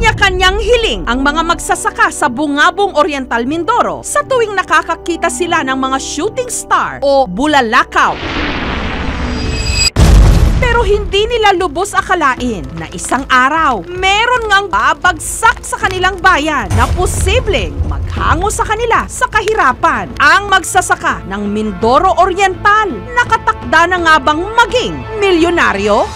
Kanya-kanyang hiling ang mga magsasaka sa Bungabong Oriental, Mindoro sa tuwing nakakakita sila ng mga shooting star o bulalakaw. Pero hindi nila lubos akalain na isang araw, meron ngang babagsak sa kanilang bayan na posibleng maghango sa kanila sa kahirapan. Ang magsasaka ng Mindoro Oriental, nakatakda na nga bang maging milyonaryo?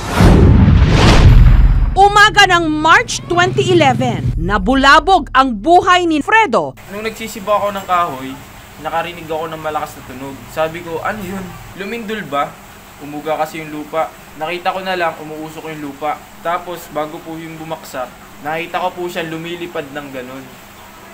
Umaga ng March 2011, nabulabog ang buhay ni Fredo. Nung nagsisiba ako ng kahoy, nakarinig ako ng malakas na tunog. Sabi ko, ano yun? Lumindol ba? Umuga kasi yung lupa. Nakita ko na lang, umuusok yung lupa. Tapos, bago po yung bumaksak, nakita ko po siya lumilipad ng ganun.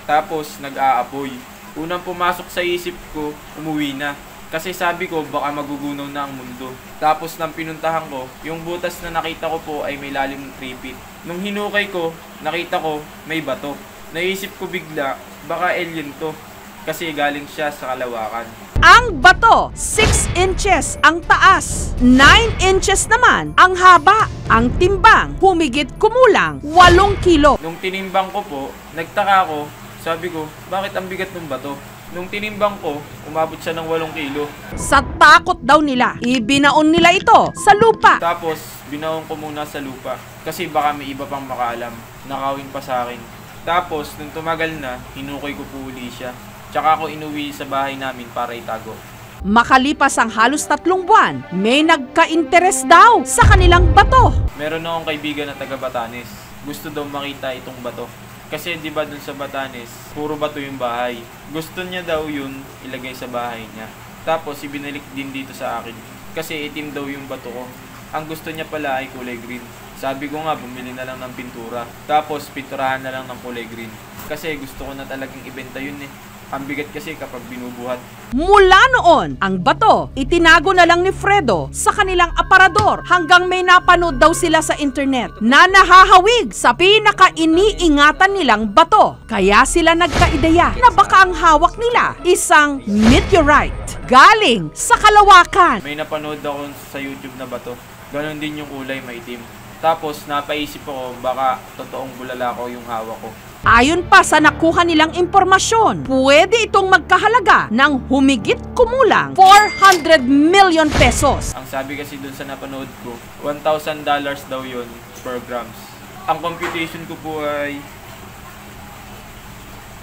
Tapos, nag-aapoy. Unang pumasok sa isip ko, umuwi na. Kasi sabi ko, baka magugunaw na ang mundo. Tapos nang pinuntahan ko, yung butas na nakita ko po ay may lalim ng 3 feet. Nung hinukay ko, nakita ko may bato. Naisip ko bigla, baka alien to. Kasi galing siya sa kalawakan. Ang bato, 6 inches ang taas, 9 inches naman ang haba. Ang timbang, humigit kumulang 8 kilo. Nung tinimbang ko po, nagtaka ko, sabi ko, bakit ang bigat ng bato? Nung tinimbang ko, umabot siya ng 8 kilo. Sa takot daw nila, ibinaon nila ito sa lupa. Tapos, binaon ko muna sa lupa. Kasi baka may iba pang makaalam. Nakawin pa sa akin. Tapos, nung tumagal na, hinukay ko po uli siya. Tsaka ako inuwi sa bahay namin para itago. Makalipas ang halos 3 buwan, may nagka-interes daw sa kanilang bato. Meron akong kaibigan na taga Batanes. Gusto daw makita itong bato. Kasi di ba dun sa Batanes, puro bato yung bahay. Gusto niya daw yun ilagay sa bahay niya. Tapos ibinalik din dito sa akin. Kasi itim daw yung bato ko. Ang gusto niya pala ay kulay green. Sabi ko nga, bumili na lang ng pintura. Tapos pinturahan na lang ng kulay green. Kasi gusto ko na talagang ibenta yun eh. Ang bigat kasi kapag binubuhat. Mula noon, ang bato, itinago na lang ni Fredo sa kanilang aparador hanggang may napanood daw sila sa internet na nahahawig sa pinaka-iniingatan nilang bato. Kaya sila nagkaideya na baka ang hawak nila isang meteorite galing sa kalawakan. May napanood ako sa YouTube na bato. Ganon din yung kulay, maitim. Tapos napaisip ako baka totoong bulalakaw yung hawak ko. Ayon pa sa nakuha nilang impormasyon, pwede itong magkahalaga ng humigit kumulang 400 million pesos. Ang sabi kasi dun sa napanood ko, $1,000 daw yun per grams. Ang computation ko po ay...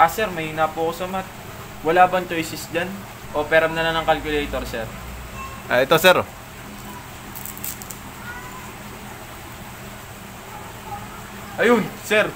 sir, may hina po ako sa math. Wala bang choices dyan? O peram na lang ng calculator, sir? Ito, sir. Ayun, sir.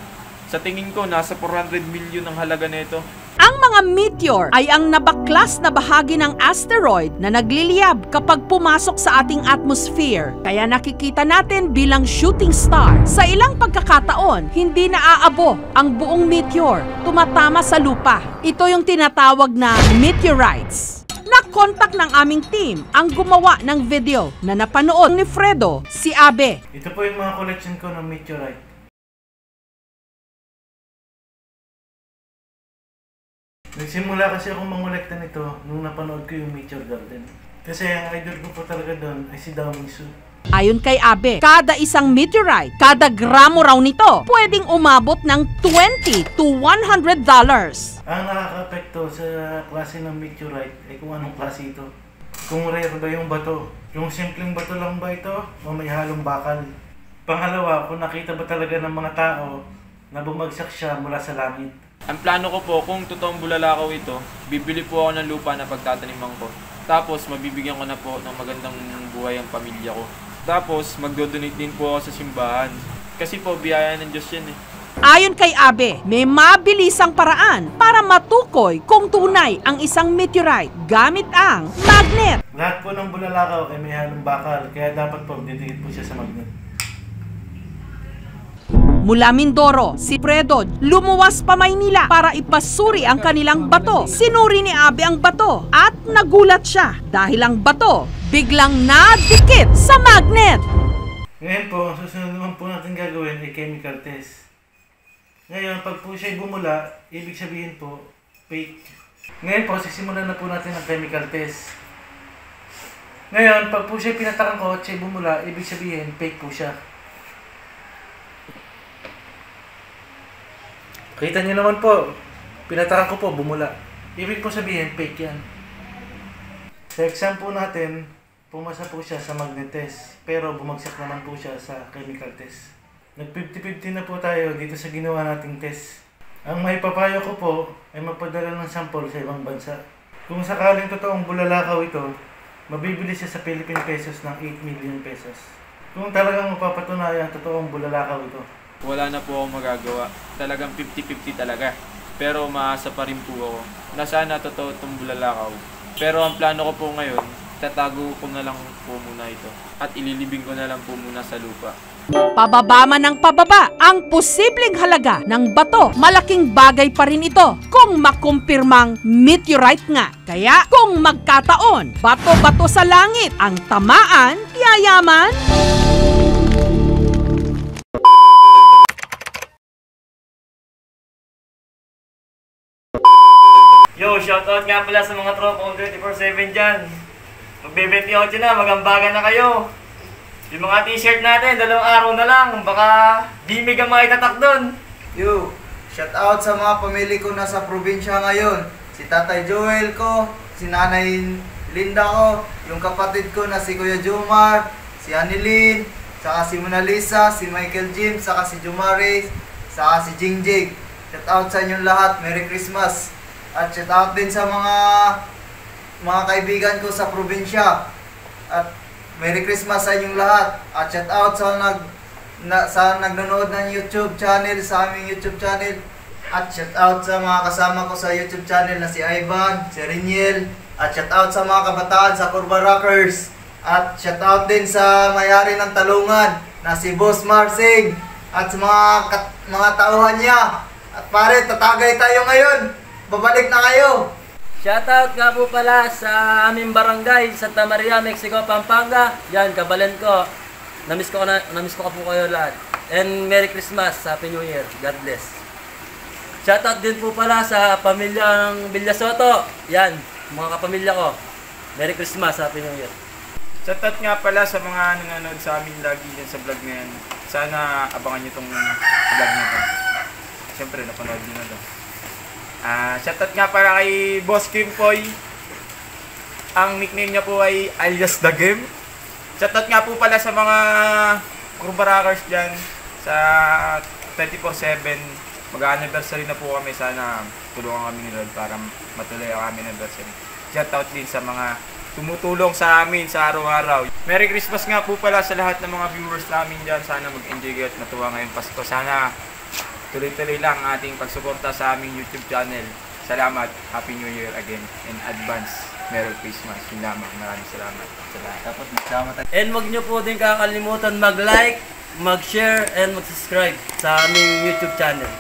Sa tingin ko, nasa 400 million ang halaga nito. Ang mga meteor ay ang nabaklas na bahagi ng asteroid na nagliliyab kapag pumasok sa ating atmosphere. Kaya nakikita natin bilang shooting star. Sa ilang pagkakataon, hindi naaabo ang buong meteor. Tumatama sa lupa. Ito yung tinatawag na meteorites. Nakontak ng aming team ang gumawa ng video na napanood ni Fredo, si Abe. Ito po yung mga collection ko ng meteorite. Nagsimula kasi akong mangolekta nito nung napanood ko yung Meteor Garden. Kasi ang idol ko po talaga doon ay si Dao Mingsu. Ayon kay Abe, kada isang meteorite, kada gramo raw nito, pwedeng umabot ng $20 to $100. Ang nakaka-apekto sa klase ng meteorite ay kung anong klase ito. Kung rare ba yung bato. Yung simpleng bato lang ba ito o may halong bakal. Pangalawa, kung nakita ba talaga ng mga tao na bumagsak siya mula sa langit. Ang plano ko po, kung totoong bulalakaw ito, bibili po ako ng lupa na pagtataniman ko. Tapos, mabibigyan ko na po ng magandang buhay ang pamilya ko. Tapos, magdo-donate din po ako sa simbahan. Kasi po, biyaya ng Diyos yan eh. Ayon kay Abe, may mabilisang paraan para matukoy kung tunay ang isang meteorite gamit ang magnet. Lahat po ng bulalakaw ay may halong bakal, kaya dapat po didikit po siya sa magnet. Mula Mindoro, si Fredo lumuwas pa Maynila para ipasuri ang kanilang bato. Sinuri ni Abe ang bato at nagulat siya dahil ang bato biglang nadikit sa magnet. Ngayon po, ang susunod naman po natin gagawin ay chemical test. Ngayon, pag po siya'y bumula, ibig sabihin po, fake. Ngayon po, sisimulan na po natin ang chemical test. Ngayon, pag po siya'y pinatakan ko at siya'y bumula, ibig sabihin, fake po siya. Kita niyo naman po, pinatakan ko po, bumula. Ibig po sabihin, fake yan. Sa exam po natin, pumasa po siya sa magnet test, pero bumagsak naman po siya sa chemical test. Nag 50-50 na po tayo dito sa ginawa nating test. Ang may papayo ko po ay magpadala ng sample sa ibang bansa. Kung sakaling totoong bulalakaw ito, mabibili siya sa Philippine pesos ng 8 million pesos. Kung talagang mapapatunayan totoong bulalakaw ito. Wala na po akong magagawa. Talagang 50-50 talaga. Pero maasa pa rin po ako na sana totoo itong bulalakaw. Pero ang plano ko po ngayon, tatago ko na lang po muna ito. At ililibing ko na lang po muna sa lupa. Pababa man ng pababa ang posibleng halaga ng bato, malaking bagay pa rin ito kung makumpirmang meteorite nga. Kaya kung magkataon, bato-bato sa langit ang tamaan, yayaman. Yo, shoutout nga pala sa mga tropong 24/7 dyan. Magbe-28 na, magambagan na kayo. Yung mga t-shirt natin, 2 araw na lang. Baka bimig ang mga itatak doon. Yo, shoutout sa mga pamilya ko na sa probinsya ngayon. Si Tatay Joel ko, si Nanay Linda ko, yung kapatid ko na si Kuya Jomar, si Anilin, saka si Mona Lisa, si Michael Jim, saka si Jumare, saka si Jingjing. Shoutout sa inyong lahat. Merry Christmas. At shoutout din sa mga kaibigan ko sa probinsya. At Merry Christmas sa inyong lahat. At shoutout sa nagnonood ng YouTube channel, sa aming YouTube channel. At shoutout sa mga kasama ko sa YouTube channel na si Ivan, si Riniel. At shoutout sa mga kabataan sa Curva Rockers. At shoutout din sa may-ari ng Talungan na si Boss Marsing. At sa mga tauhan niya. At pare, tatagay tayo ngayon. Babalik na kayo! Shoutout nga po pala sa aming barangay, Santa Maria, Mexico, Pampanga. Yan, kabalan ko. Namiss ko po kayo lahat. And Merry Christmas, Happy New Year. God bless. Shoutout din po pala sa pamilya ng Villasoto. Yan, mga kapamilya ko. Merry Christmas, Happy New Year. Shoutout nga pala sa mga nanonood sa amin lagi dyan sa vlog na yan. Sana abangan nyo itong vlog na ito. Siyempre, napanood nyo na ito. Shoutout nga para kay Boss Kimpoy. Ang nickname niya po ay alias The Game. Shoutout nga po pala sa mga Curva Rockers dyan sa 24/7. Mag-anniversary na po kami. Sana tulungan kami ni Lord para matuloy ang aming anniversary. Shoutout din sa mga tumutulong sa amin sa araw-araw. Merry Christmas nga po pala sa lahat ng mga viewers namin dyan. Sana mag-enjoy kayo at matuwa ngayong Pasko. Sana tuloy-tuloy lang ang ating pagsuporta sa aming YouTube channel. Salamat. Happy New Year again. In advance. Merry Christmas. Yun lamang. Maraming salamat sa lahat. Dapat salamat. And huwag nyo po din kakalimutan mag-like, mag-share, and mag-subscribe sa aming YouTube channel.